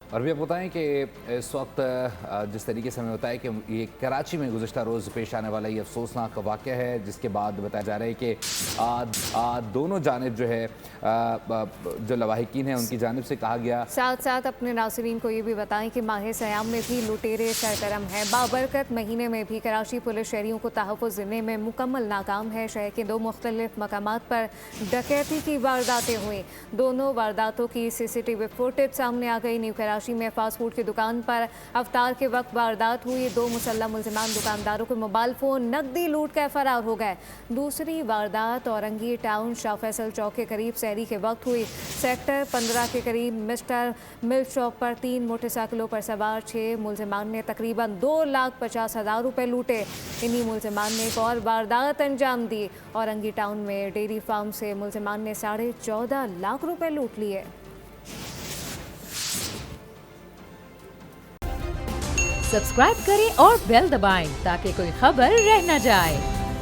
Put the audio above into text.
और भी आपको बताएं कि इस वक्त जिस तरीके से हमें बताया कि ये कराची में गुज़श्ता रोज़ पेश आने वाला ये अफसोसनाक वाक़या है, जिसके बाद बताया जा रहा है कि दोनों जानिब जो है जो लवाहिकीन हैं उनकी जानिब से कहा गया। साथ साथ अपने नाज़रीन को ये भी बताएं कि माह सयाम में भी लुटेरे सरगर्म है। बाबरकत महीने में भी कराची पुलिस शहरियों को तहफ़्फ़ुज़ देने में मुकम्मल नाकाम है। शहर के 2 मुख्तलिफ मकामात पर डकैती की वारदातें हुई। दोनों वारदातों की CCTV फुटेज सामने आ गई। न्यू कराची में फास्ट फूड की दुकान पर अफ्तार के वक्त वारदात हुई। 2 मुसल्लह मुलजिमान दुकानदारों के मोबाइल फ़ोन नकदी लूट कर फरार हो गए। दूसरी वारदात औरंगी टाउन शाह फैसल चौक के करीब सहरी के वक्त हुई। सेक्टर 15 के करीब मिस्टर मिल्क शॉप पर 3 मोटरसाइकिलों पर सवार 6 मुलजिमान ने तकरीबन 2,50,000 रुपये लूटे। इन्हीं मुलजिमान ने एक और वारदात अंजाम दी। औरंगी टाउन में डेयरी फार्म से मुलजिमान ने 14.5 लाख रुपये लूट लिए। सब्सक्राइब करें और बेल दबाएं ताकि कोई खबर रह न जाए।